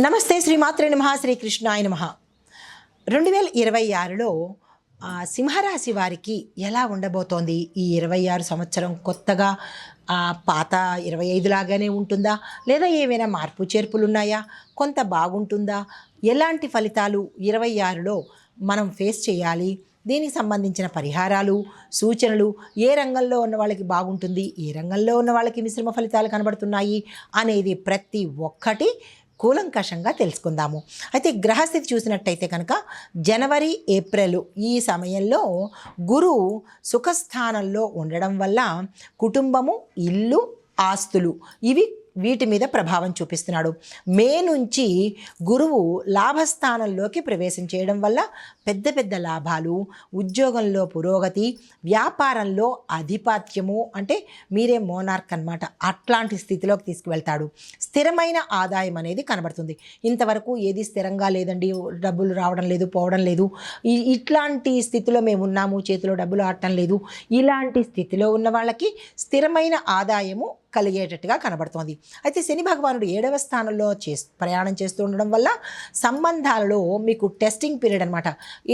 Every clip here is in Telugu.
నమస్తే శ్రీమాత్రే నమః శ్రీకృష్ణాయ నమః 2026లో సింహరాశి వారికి ఎలా ఉండబోతోంది? ఈ 26 సంవత్సరం కొత్తగా పాత 25 లాగానే ఉంటుందా, లేదా ఏమైనా మార్పు చేర్పులు ఉన్నాయా? కొంత బాగుంటుందా? ఎలాంటి ఫలితాలు 26లో మనం ఫేస్ చేయాలి? దీనికి సంబంధించిన పరిహారాలు, సూచనలు, ఏ రంగంలో ఉన్న వాళ్ళకి బాగుంటుంది, ఏ రంగంలో ఉన్న వాళ్ళకి మిశ్రమ ఫలితాలు కనబడుతున్నాయి అనేది ప్రతి ఒక్కటి కూలంకషంగా తెలుసుకుందాము. అయితే గ్రహస్థితి చూసినట్టయితే కనుక జనవరి, ఏప్రిల్ ఈ సమయంలో గురువు సుఖస్థానంలో ఉండడం వల్ల కుటుంబము, ఇల్లు, ఆస్తులు వీటి మీద ప్రభావం చూపిస్తున్నాడు. మే నుంచి గురువు లాభస్థానంలోకి ప్రవేశం చేయడం వల్ల పెద్ద పెద్ద లాభాలు, ఉద్యోగంలో పురోగతి, వ్యాపారంలో ఆధిపత్యము, అంటే మీరే మోనార్క్ అన్నమాట, అట్లాంటి స్థితిలోకి తీసుకువెళ్తాడు. స్థిరమైన ఆదాయం అనేది కనబడుతుంది. ఇంతవరకు ఏది స్థిరంగా లేదండి, డబ్బులు రావడం లేదు, పోవడం లేదు, ఇట్లాంటి స్థితిలో మేము ఉన్నాము, చేతిలో డబ్బులు ఆడటం లేదు, ఇలాంటి స్థితిలో ఉన్న వాళ్ళకి స్థిరమైన ఆదాయము కలిగేటట్టుగా కనబడుతోంది. అయితే శని భగవానుడు 7వ స్థానంలో ప్రయాణం చేస్తూ ఉండడం వల్ల సంబంధాలలో మీకు టెస్టింగ్ పీరియడ్ అనమాట.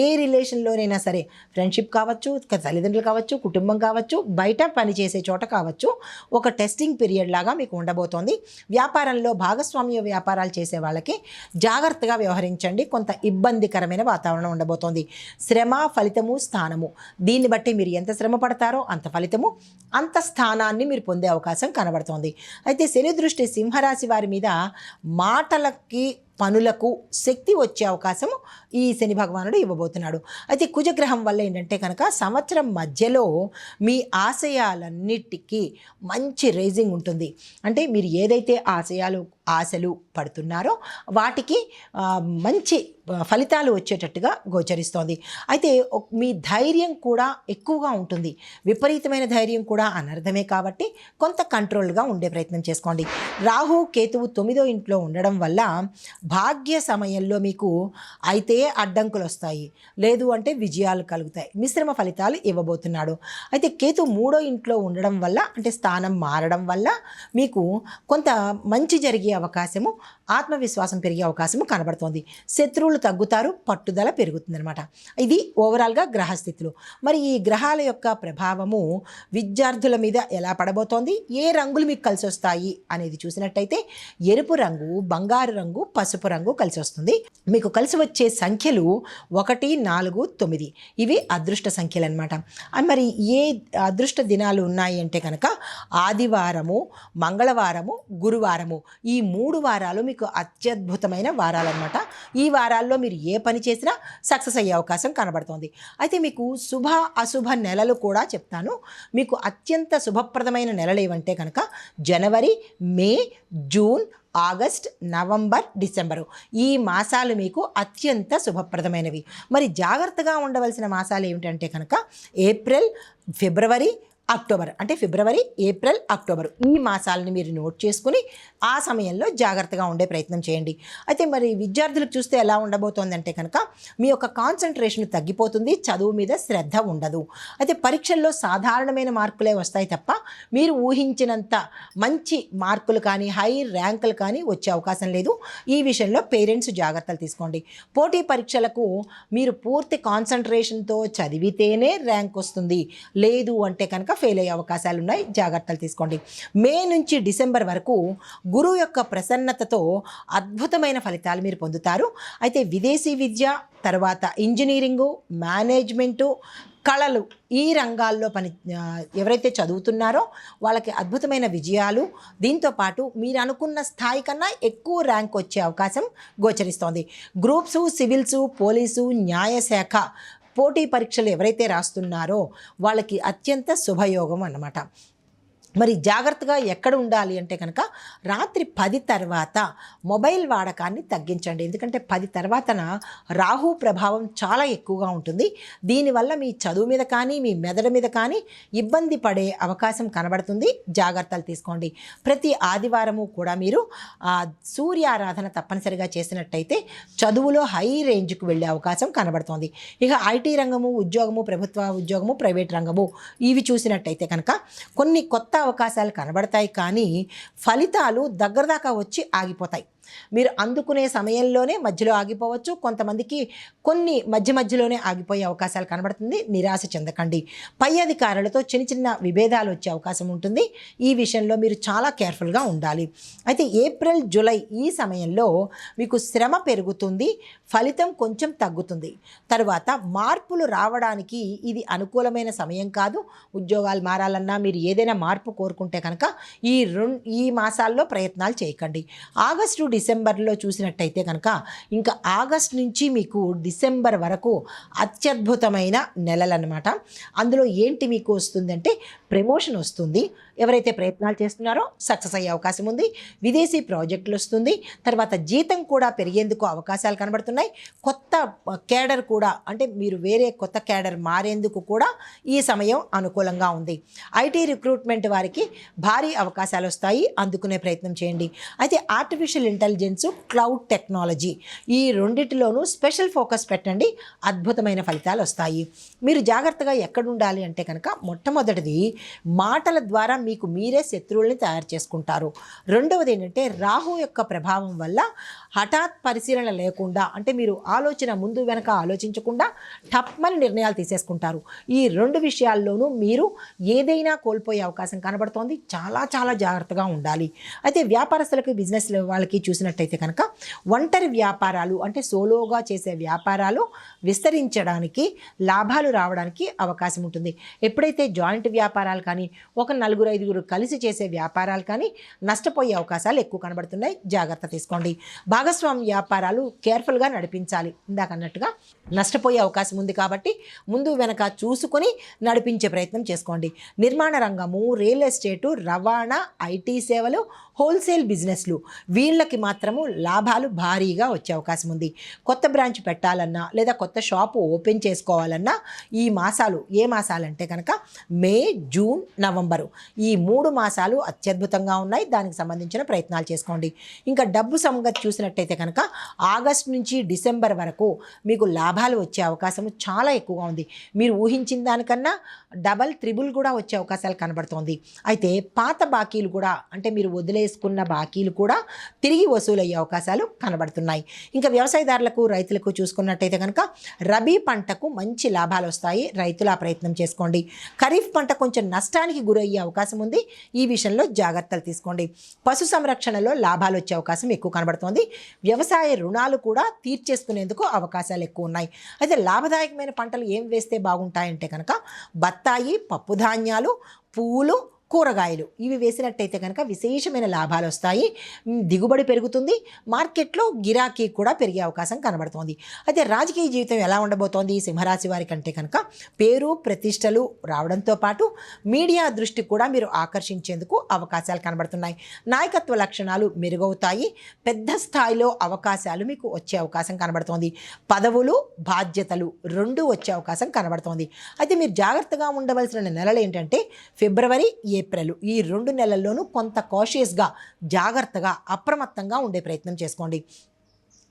ఏ రిలేషన్లోనైనా సరే, ఫ్రెండ్షిప్ కావచ్చు, తల్లిదండ్రులు కావచ్చు, కుటుంబం కావచ్చు, బయట పనిచేసే చోట కావచ్చు, ఒక టెస్టింగ్ పీరియడ్ లాగా మీకు ఉండబోతోంది. వ్యాపారంలో భాగస్వామ్య వ్యాపారాలు చేసే వాళ్ళకి జాగ్రత్తగా వ్యవహరించండి. కొంత ఇబ్బందికరమైన వాతావరణం ఉండబోతోంది. శ్రమ, ఫలితము, స్థానము, దీన్ని బట్టి మీరు ఎంత శ్రమ పడతారో అంత ఫలితము, అంత స్థానాన్ని మీరు పొందే అవకాశం కనబడుతోంది. అయితే శని దృష్టి సింహరాశి వారి మీద మాటలకి, పనులకు శక్తి వచ్చే అవకాశం ఈ శని భగవానుడు ఇవ్వబోతున్నాడు. అయితే కుజగ్రహం వల్ల ఏంటంటే కనుక సంవత్సరం మధ్యలో మీ ఆశయాలన్నిటికీ మంచి రైజింగ్ ఉంటుంది. అంటే మీరు ఏదైతే ఆశలు పడుతున్నారో వాటికి మంచి ఫలితాలు వచ్చేటట్టుగా గోచరిస్తోంది. అయితే మీ ధైర్యం కూడా ఎక్కువగా ఉంటుంది. విపరీతమైన ధైర్యం కూడా అనర్థమే కాబట్టి కొంత కంట్రోల్గా ఉండే ప్రయత్నం చేసుకోండి. రాహు, కేతువు 9వ ఇంట్లో ఉండడం వల్ల భాగ్య సమయంలో మీకు అయితే అడ్డంకులు వస్తాయి, లేదు అంటే విజయాలు కలుగుతాయి. మిశ్రమ ఫలితాలు ఇవ్వబోతున్నాడు. అయితే కేతు 3వ ఇంట్లో ఉండడం వల్ల, అంటే స్థానం మారడం వల్ల మీకు కొంత మంచి జరిగే అవకాశము, ఆత్మవిశ్వాసం పెరిగే అవకాశము కనబడుతోంది. శత్రువులు తగ్గుతారు, పట్టుదల పెరుగుతుందన్నమాట. ఇది ఓవరాల్గా గ్రహస్థితులు. మరి ఈ గ్రహాల యొక్క ప్రభావము విద్యార్థుల మీద ఎలా పడబోతోంది, ఏ రంగులు మీకు కలిసి వస్తాయి అనేది చూసినట్టయితే ఎరుపు రంగు, బంగారు రంగు, పసుపు రంగు కలిసి వస్తుంది. మీకు కలిసి వచ్చే సంఖ్యలు 1, 4, 9 ఇవి అదృష్ట సంఖ్యలు అనమాట. మరి ఏ అదృష్ట దినాలు ఉన్నాయి అంటే కనుక ఆదివారము, మంగళవారము, గురువారము, ఈ 3 వారాలు మీకు అత్యద్భుతమైన వారాలన్నమాట. ఈ వారాల్లో మీరు ఏ పని చేసినా సక్సెస్ అయ్యే అవకాశం కనబడుతోంది. అయితే మీకు శుభ అశుభ నెలలు కూడా చెప్తాను. మీకు అత్యంత శుభప్రదమైన నెలలు ఏవంటే కనుక జనవరి, మే, జూన్, ఆగస్ట్, నవంబర్, డిసెంబరు ఈ మాసాలు మీకు అత్యంత శుభప్రదమైనవి. మరి జాగ్రత్తగా ఉండవలసిన మాసాలు ఏమిటంటే కనుక ఏప్రిల్, ఫిబ్రవరి, అక్టోబర్, అంటే ఫిబ్రవరి, ఏప్రిల్, అక్టోబర్ ఈ మాసాలని మీరు నోట్ చేసుకుని ఆ సమయంలో జాగ్రత్తగా ఉండే ప్రయత్నం చేయండి. అయితే మరి విద్యార్థులకు చూస్తే ఎలా ఉండబోతోందంటే కనుక మీ యొక్క కాన్సన్ట్రేషన్ తగ్గిపోతుంది, చదువు మీద శ్రద్ధ ఉండదు. అయితే పరీక్షల్లో సాధారణమైన మార్కులే వస్తాయి తప్ప మీరు ఊహించినంత మంచి మార్కులు కానీ, హై ర్యాంకులు కానీ వచ్చే అవకాశం లేదు. ఈ విషయంలో పేరెంట్స్ జాగ్రత్తలు తీసుకోండి. పోటీ పరీక్షలకు మీరు పూర్తి కాన్సన్ట్రేషన్తో చదివితేనే ర్యాంక్ వస్తుంది, లేదు అంటే కనుక ఫెయిల్ అయ్యే అవకాశాలు ఉన్నాయి. జాగ్రత్తలు తీసుకోండి. మే నుంచి డిసెంబర్ వరకు గురువు యొక్క ప్రసన్నతతో అద్భుతమైన ఫలితాలు మీరు పొందుతారు. అయితే విదేశీ విద్య, తర్వాత ఇంజనీరింగు, మేనేజ్మెంటు, కళలు ఈ రంగాల్లో ఎవరైతే చదువుతున్నారో వాళ్ళకి అద్భుతమైన విజయాలు, దీంతోపాటు మీరు అనుకున్న స్థాయి కన్నా ఎక్కువ ర్యాంక్ వచ్చే అవకాశం గోచరిస్తోంది. గ్రూప్సు, సివిల్సు, పోలీసు, న్యాయశాఖ పోటీ పరీక్షలు ఎవరైతే రాస్తున్నారో వాళ్ళకి అత్యంత శుభయోగం అన్నమాట. మరి జాగ్రత్తగా ఎక్కడ ఉండాలి అంటే కనుక రాత్రి 10 తర్వాత మొబైల్ వాడకాన్ని తగ్గించండి. ఎందుకంటే 10 తర్వాతన రాహు ప్రభావం చాలా ఎక్కువగా ఉంటుంది. దీనివల్ల మీ చదువు మీద కానీ, మీ మెదడు మీద కానీ ఇబ్బంది పడే అవకాశం కనబడుతుంది. జాగ్రత్తలు తీసుకోండి. ప్రతి ఆదివారము కూడా మీరు సూర్యారాధన తప్పనిసరిగా చేసినట్టయితే చదువులో హై రేంజ్కి వెళ్ళే అవకాశం కనబడుతోంది. ఇక ఐటీ రంగము, ఉద్యోగము, ప్రభుత్వ ఉద్యోగము, ప్రైవేట్ రంగము ఇవి చూసినట్టయితే కనుక కొన్ని కొత్త అవకాశాలు కనబడతాయి, కానీ ఫలితాలు దగ్గర దాకా వచ్చి ఆగిపోతాయి. మీరు అందుకునే సమయంలోనే మధ్యలో ఆగిపోవచ్చు. కొంతమందికి కొన్ని మధ్యలోనే ఆగిపోయే అవకాశాలు కనబడుతుంది. నిరాశ చెందకండి. పై అధికారులతో చిన్న చిన్న విభేదాలు వచ్చే అవకాశం ఉంటుంది. ఈ విషయంలో మీరు చాలా కేర్ఫుల్గా ఉండాలి. అయితే ఏప్రిల్ జూలై ఈ సమయంలో మీకు శ్రమ పెరుగుతుంది, ఫలితం కొంచెం తగ్గుతుంది. తర్వాత మార్పులు రావడానికి ఇది అనుకూలమైన సమయం కాదు. ఉద్యోగాలు మారాలన్నా, మీరు ఏదైనా మార్పు కోరుకుంటే కనుక ఈ మాసాల్లో ప్రయత్నాలు చేయకండి. ఆగస్టు డిసెంబర్లో చూసినట్టయితే కనుక ఇంకా ఆగస్ట్ నుంచి మీకు డిసెంబర్ వరకు అత్యద్భుతమైన నెలలన్నమాట. అందులో ఏంటి మీకు వస్తుందంటే ప్రమోషన్ వస్తుంది. ఎవరైతే ప్రయత్నాలు చేస్తున్నారో సక్సెస్ అయ్యే అవకాశం ఉంది. విదేశీ ప్రాజెక్టులు వస్తుంది. తర్వాత జీతం కూడా పెరిగేందుకు అవకాశాలు కనబడుతున్నాయి. కొత్త క్యాడర్ కూడా, అంటే మీరు వేరే కొత్త క్యాడర్ మారేందుకు కూడా ఈ సమయం అనుకూలంగా ఉంది. ఐటీ రిక్రూట్మెంట్ వారికి భారీ అవకాశాలు వస్తాయి, అందుకునే ప్రయత్నం చేయండి. అయితే ఆర్టిఫిషియల్ ఇంటెలిజెన్స్, క్లౌడ్ టెక్నాలజీ ఈ రెండిటిలోనూ స్పెషల్ ఫోకస్ పెట్టండి, అద్భుతమైన ఫలితాలు వస్తాయి. మీరు జాగ్రత్తగా ఎక్కడ ఉండాలి అంటే కనుక మొట్టమొదటిది మాటల ద్వారా మీకు మీరే శత్రువుల్ని తయారు చేసుకుంటారు. రెండవది ఏంటంటే రాహు యొక్క ప్రభావం వల్ల హఠాత్ పరిశీలన లేకుండా, అంటే మీరు ఆలోచన ముందు వెనక ఆలోచించకుండా టప్మని నిర్ణయాలు తీసేసుకుంటారు. ఈ రెండు విషయాల్లోనూ మీరు ఏదైనా కోల్పోయే అవకాశం కనబడుతోంది. చాలా చాలా జాగ్రత్తగా ఉండాలి. అయితే వ్యాపారస్తులకి, బిజినెస్ వాళ్ళకి చూసినట్టయితే కనుక ఒంటరి వ్యాపారాలు, అంటే సోలోగా చేసే వ్యాపారాలు విస్తరించడానికి, లాభాలు రావడానికి అవకాశం ఉంటుంది. ఎప్పుడైతే జాయింట్ వ్యాపారాలు కానీ, ఒక 4-5 కలిసి చేసే వ్యాపారాలు కానీ నష్టపోయే అవకాశాలు ఎక్కువ కనబడుతున్నాయి. జాగ్రత్త తీసుకోండి. భాగస్వామ్య వ్యాపారాలు కేర్ఫుల్గా నడిపించాలి. ఇందాక అన్నట్టుగా నష్టపోయే అవకాశం ఉంది కాబట్టి ముందు వెనక చూసుకొని నడిపించే ప్రయత్నం చేసుకోండి. నిర్మాణ రంగము, రియల్ ఎస్టేటు, రవాణా, ఐటీ సేవలు, హోల్సేల్ బిజినెస్లు వీళ్ళకి మాత్రము లాభాలు భారీగా వచ్చే అవకాశం ఉంది. కొత్త బ్రాంచ్ పెట్టాలన్నా లేదా కొత్త షాపు ఓపెన్ చేసుకోవాలన్నా ఈ మాసాలు, ఏ మాసాలంటే కనుక మే, జూన్, నవంబరు ఈ 3 మాసాలు అత్యద్భుతంగా ఉన్నాయి. దానికి సంబంధించిన ప్రయత్నాలు చేసుకోండి. ఇంకా డబ్బు సంగతి చూసినట్టయితే కనుక ఆగస్టు నుంచి డిసెంబర్ వరకు మీకు లాభాలు వచ్చే అవకాశం చాలా ఎక్కువగా ఉంది. మీరు ఊహించిన దానికన్నా డబల్, త్రిబుల్ కూడా వచ్చే అవకాశాలు కనబడుతోంది. అయితే పాత బాకీలు కూడా, అంటే మీరు వదిలేసుకున్న బాకీలు కూడా తిరిగి వసూలయ్యే అవకాశాలు కనబడుతున్నాయి. ఇంకా వ్యవసాయదారులకు, రైతులకు చూసుకున్నట్టయితే కనుక రబీ పంటకు మంచి లాభాలు వస్తాయి. రైతులు ఆ ప్రయత్నం చేసుకోండి. ఖరీఫ్ పంట కొంచెం నష్టానికి గురయ్యే అవకాశం ఉంది. ఈ విషయంలో జాగ్రత్తలు తీసుకోండి. పశు సంరక్షణలో లాభాలు వచ్చే అవకాశం ఎక్కువ కనబడుతోంది. వ్యవసాయ రుణాలు కూడా తీర్చేసుకునేందుకు అవకాశాలు ఎక్కువ ఉన్నాయి. అయితే లాభదాయకమైన పంటలు ఏం వేస్తే బాగుంటాయంటే కనుక బత్తాయి, పప్పుధాన్యాలు, పూలు, కూరగాయలు ఇవి వేసినట్టయితే కనుక విశేషమైన లాభాలు వస్తాయి. దిగుబడి పెరుగుతుంది. మార్కెట్లో గిరాకీ కూడా పెరిగే అవకాశం కనబడుతోంది. అయితే రాజకీయ జీవితం ఎలా ఉండబోతోంది సింహరాశి వారికి అంటే కనుక పేరు, ప్రతిష్టలు రావడంతో పాటు మీడియా దృష్టి కూడా మీరు ఆకర్షించేందుకు అవకాశాలు కనబడుతున్నాయి. నాయకత్వ లక్షణాలు మెరుగవుతాయి. పెద్ద స్థాయిలో అవకాశాలు మీకు వచ్చే అవకాశం కనబడుతోంది. పదవులు, బాధ్యతలు రెండూ వచ్చే అవకాశం కనబడుతోంది. అయితే మీరు జాగ్రత్తగా ఉండవలసిన నెలలు ఏంటంటే ఫిబ్రవరి, ఏప్రిల్ ఈ 2 నెలల్లోనూ కొంత కాషియస్గా, జాగ్రత్తగా, అప్రమత్తంగా ఉండే ప్రయత్నం చేసుకోండి.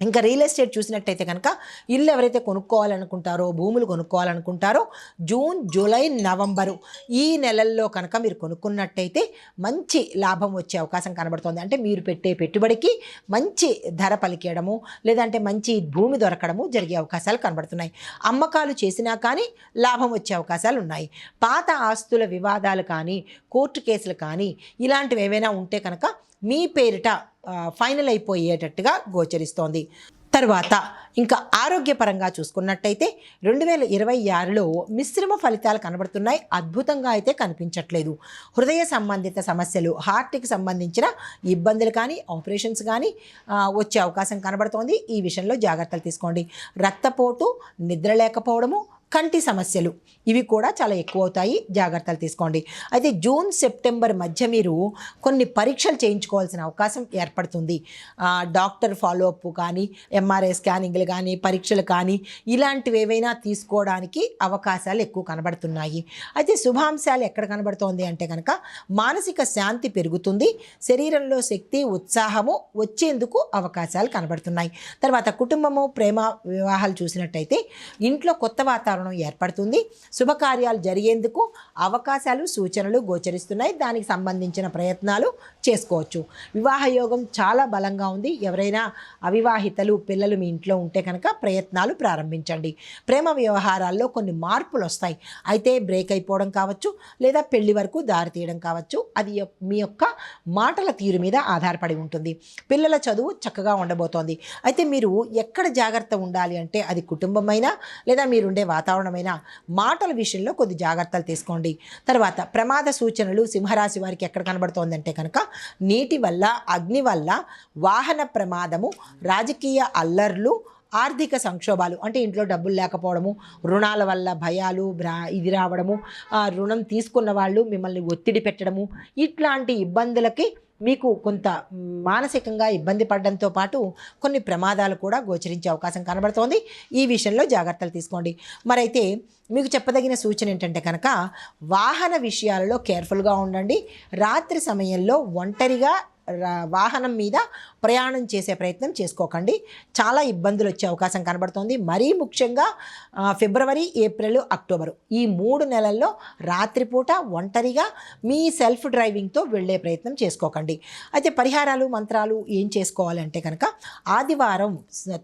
ఇంకా రియల్ ఎస్టేట్ చూసినట్టయితే కనుక ఇల్లు ఎవరైతే కొనుక్కోవాలనుకుంటారో, భూములు కొనుక్కోవాలనుకుంటారో జూన్, జూలై, నవంబరు ఈ నెలల్లో కనుక మీరు కొనుక్కున్నట్టయితే మంచి లాభం వచ్చే అవకాశం కనబడుతుంది. అంటే మీరు పెట్టే పెట్టుబడికి మంచి ధర పలికేయడము, లేదంటే మంచి భూమి దొరకడము జరిగే అవకాశాలు కనబడుతున్నాయి. అమ్మకాలు చేసినా కానీ లాభం వచ్చే అవకాశాలు ఉన్నాయి. పాత ఆస్తుల వివాదాలు కానీ, కోర్టు కేసులు కానీ ఇలాంటివి ఏవైనా ఉంటే కనుక మీ పేరిట ఫైనల్ అయిపోయేటట్టుగా గోచరిస్తోంది. తర్వాత ఇంకా ఆరోగ్యపరంగా చూసుకున్నట్టయితే 2026లో మిశ్రమ ఫలితాలు కనబడుతున్నాయి. అద్భుతంగా అయితే కనిపించట్లేదు. హృదయ సంబంధిత సమస్యలు, హార్ట్కి సంబంధించిన ఇబ్బందులు కానీ, ఆపరేషన్స్ కానీ వచ్చే అవకాశం కనబడుతోంది. ఈ విషయంలో జాగ్రత్తలు తీసుకోండి. రక్తపోటు, నిద్ర లేకపోవడము, కంటి సమస్యలు ఇవి కూడా చాలా ఎక్కువ అవుతాయి. జాగ్రత్తలు తీసుకోండి. అయితే జూన్, సెప్టెంబర్ మధ్య మీరు కొన్ని పరీక్షలు చేయించుకోవాల్సిన అవకాశం ఏర్పడుతుంది. డాక్టర్ ఫాలోఅప్ కానీ, ఎంఆర్ఐ స్కానింగ్లు కానీ, పరీక్షలు కానీ ఇలాంటివి ఏవైనా తీసుకోవడానికి అవకాశాలు ఎక్కువ కనబడుతున్నాయి. అయితే శుభాంశాలు ఎక్కడ కనబడుతోంది అంటే కనుక మానసిక శాంతి పెరుగుతుంది. శరీరంలో శక్తి, ఉత్సాహము వచ్చేందుకు అవకాశాలు కనబడుతున్నాయి. తర్వాత కుటుంబము, ప్రేమ, వివాహాలు చూసినట్టయితే ఇంట్లో కొత్త వాతావరణం వాతావరణం ఏర్పడుతుంది. శుభకార్యాలు జరిగేందుకు అవకాశాలు సూచనలు గోచరిస్తున్నాయి. దానికి సంబంధించిన ప్రయత్నాలు చేసుకోవచ్చు. వివాహ యోగం చాలా బలంగా ఉంది. ఎవరైనా అవివాహితలు పిల్లలు మీ ఇంట్లో ఉంటే కనుక ప్రయత్నాలు ప్రారంభించండి. ప్రేమ వ్యవహారాల్లో కొన్ని మార్పులు వస్తాయి. అయితే బ్రేక్ అయిపోవడం కావచ్చు, లేదా పెళ్లి వరకు దారి తీయడం కావచ్చు. అది మీ యొక్క మాటల తీరు మీద ఆధారపడి ఉంటుంది. పిల్లల చదువు చక్కగా ఉండబోతోంది. అయితే మీరు ఎక్కడ జాగ్రత్త ఉండాలి అంటే అది కుటుంబమైనా లేదా మీరుండే వాతావరణమైనా మాటల విషయంలో కొద్ది జాగ్రత్తలు తీసుకోండి. తర్వాత ప్రమాద సూచనలు సింహరాశి వారికి ఎక్కడ కనబడుతోందంటే కనుక నీటి వల్ల, అగ్ని వల్ల, వాహన ప్రమాదము, రాజకీయ అల్లర్లు, ఆర్థిక సంక్షోభాలు అంటే ఇంట్లో డబ్బులు లేకపోవడము, రుణాల వల్ల భయాలు ఇది రావడము, రుణం తీసుకున్న వాళ్ళు మిమ్మల్ని ఒత్తిడి పెట్టడము, ఇట్లాంటి ఇబ్బందులకి మీకు కొంత మానసికంగా ఇబ్బంది పడడంతో పాటు కొన్ని ప్రమాదాలు కూడా గోచరించే అవకాశం కనబడుతోంది. ఈ విషయంలో జాగ్రత్తలు తీసుకోండి. మరైతే మీకు చెప్పదగిన సూచన ఏంటంటే కనుక వాహన విషయాలలో కేర్ఫుల్గా ఉండండి. రాత్రి సమయంలో ఒంటరిగా వాహనం మీద ప్రయాణం చేసే ప్రయత్నం చేసుకోకండి. చాలా ఇబ్బందులు వచ్చే అవకాశం కనబడుతోంది. మరీ ముఖ్యంగా ఫిబ్రవరి, ఏప్రిల్, అక్టోబరు ఈ 3 నెలల్లో రాత్రిపూట ఒంటరిగా మీ సెల్ఫ్ డ్రైవింగ్తో వెళ్ళే ప్రయత్నం చేసుకోకండి. అయితే పరిహారాలు, మంత్రాలు ఏం చేసుకోవాలంటే కనుక ఆదివారం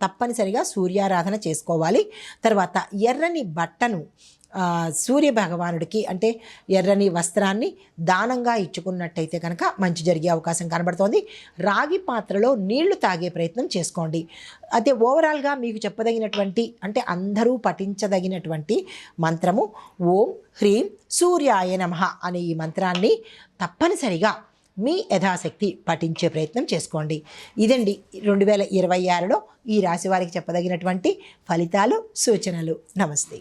తప్పనిసరిగా సూర్యారాధన చేసుకోవాలి. తర్వాత ఎర్రని బట్టను సూర్య భగవానుడికి అంటే ఎర్రని వస్త్రాన్ని దానంగా ఇచ్చుకున్నట్టయితే కనుక మంచి జరిగే అవకాశం కనబడుతోంది. రాగి పాత్రలో నీళ్లు తాగే ప్రయత్నం చేసుకోండి. అయితే ఓవరాల్గా మీకు చెప్పదగినటువంటి అంటే అందరూ పఠించదగినటువంటి మంత్రము ఓం హ్రీం సూర్యాయ నమః అనే ఈ మంత్రాన్ని తప్పనిసరిగా మీ యథాశక్తి పఠించే ప్రయత్నం చేసుకోండి. ఇదండి 2026లో ఈ రాశి వారికి చెప్పదగినటువంటి ఫలితాలు, సూచనలు. నమస్తే.